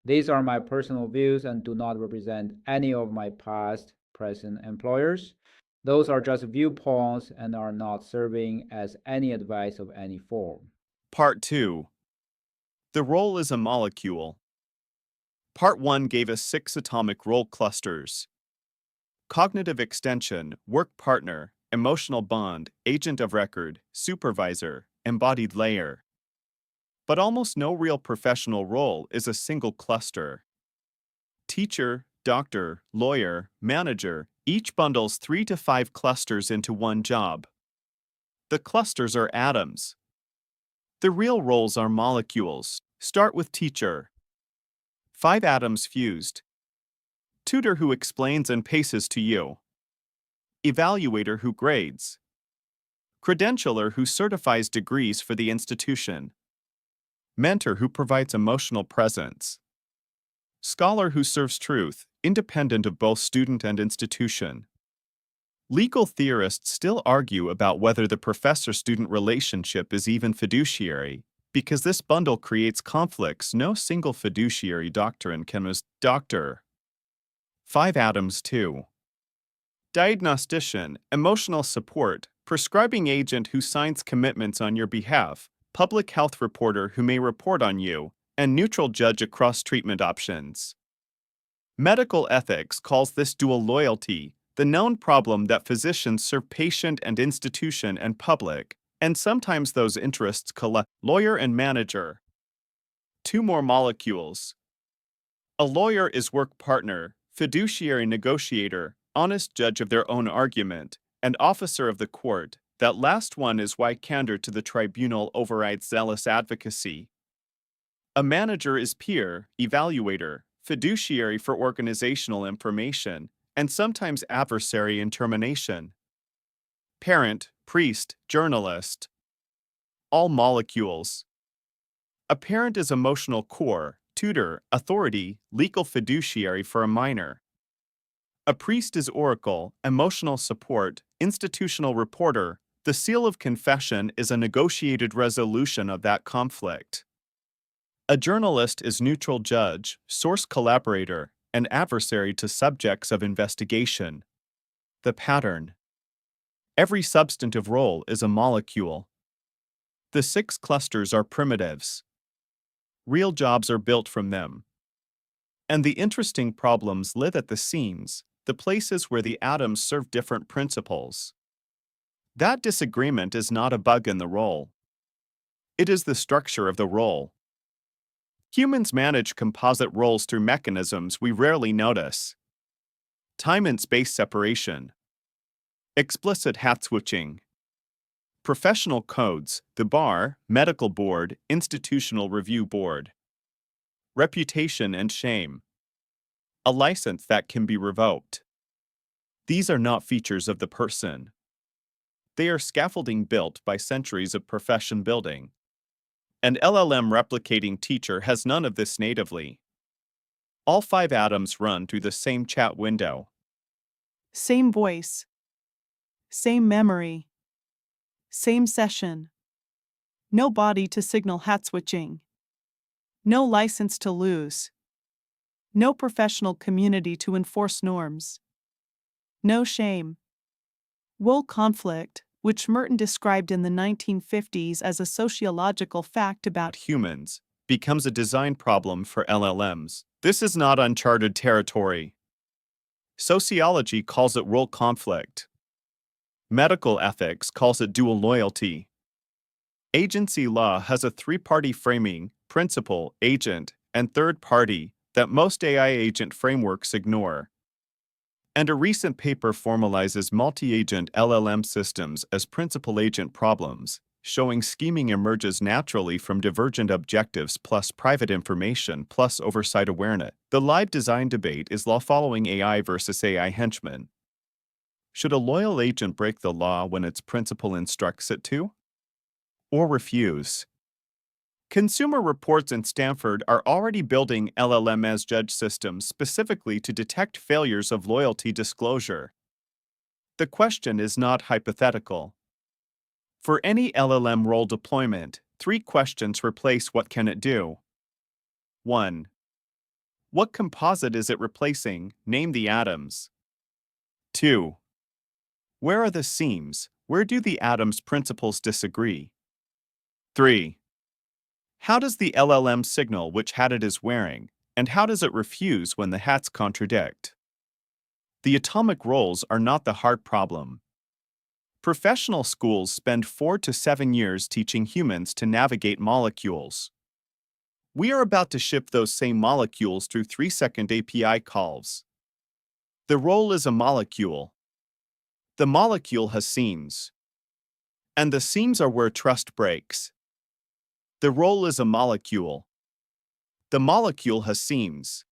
These are my personal views and do not represent any of my past, present employers. Those are just viewpoints and are not serving as any advice of any form. Part 2. The role is a molecule. Part 1 gave us 6 atomic role clusters: cognitive extension, work partner, emotional bond, agent of record, supervisor, embodied layer. But almost no real professional role is a single cluster. Teacher, doctor, lawyer, manager, each bundles 3 to 5 clusters into one job. The clusters are atoms. The real roles are molecules. Start with teacher. 5 atoms fused. Tutor who explains and paces to you. Evaluator who grades. Credentialer who certifies degrees for the institution. Mentor who provides emotional presence. Scholar who serves truth, independent of both student and institution. Legal theorists still argue about whether the professor-student relationship is even fiduciary. Because this bundle creates conflicts, no single fiduciary doctrine can doctor. 5 atoms too. Diagnostician, emotional support, prescribing agent who signs commitments on your behalf, public health reporter who may report on you, and neutral judge across treatment options. Medical ethics calls this dual loyalty, the known problem that physicians serve patient and institution and public, and sometimes those interests collide. Lawyer and manager. 2 more molecules. A lawyer is work partner, fiduciary negotiator, honest judge of their own argument, and officer of the court. That last one is why candor to the tribunal overrides zealous advocacy. A manager is peer, evaluator, fiduciary for organizational information, and sometimes adversary in termination. Parent, priest, journalist. All molecules. A parent is emotional core, tutor, authority, legal fiduciary for a minor. A priest is oracle, emotional support, institutional reporter. The seal of confession is a negotiated resolution of that conflict. A journalist is neutral judge, source collaborator, and adversary to subjects of investigation. The pattern. Every substantive role is a molecule. The 6 clusters are primitives. Real jobs are built from them. And the interesting problems live at the seams, the places where the atoms serve different principles. That disagreement is not a bug in the role. It is the structure of the role. Humans manage composite roles through mechanisms we rarely notice. Time and space separation. Explicit hat switching. Professional codes, the bar, medical board, institutional review board. Reputation and shame. A license that can be revoked. These are not features of the person. They are scaffolding built by centuries of profession building. An LLM replicating teacher has none of this natively. All 5 atoms run through the same chat window. Same voice. Same memory. Same session. No body to signal hat switching. No license to lose. No professional community to enforce norms. No shame. Wool conflict, which Merton described in the 1950s as a sociological fact about Humans, becomes a design problem for LLMs. This is not uncharted territory. Sociology calls it role conflict. Medical ethics calls it dual loyalty. Agency law has a 3-party framing: principal, agent, and third party, that most AI agent frameworks ignore. And a recent paper formalizes multi-agent LLM systems as principal-agent problems, showing scheming emerges naturally from divergent objectives plus private information plus oversight awareness. The live design debate is law following AI versus AI henchmen. Should a loyal agent break the law when its principal instructs it to? Or refuse? Consumer Reports and Stanford are already building LLM as judge systems specifically to detect failures of loyalty disclosure. The question is not hypothetical. For any LLM role deployment, 3 questions replace what can it do. 1. What composite is it replacing? Name the atoms. 2. Where are the seams? Where do the atoms' principles disagree? 3. How does the LLM signal which hat it is wearing, and how does it refuse when the hats contradict? The atomic roles are not the hard problem. Professional schools spend 4 to 7 years teaching humans to navigate molecules. We are about to ship those same molecules through 3-second API calls. The role is a molecule. The molecule has seams. And the seams are where trust breaks. The role is a molecule. The molecule has seams.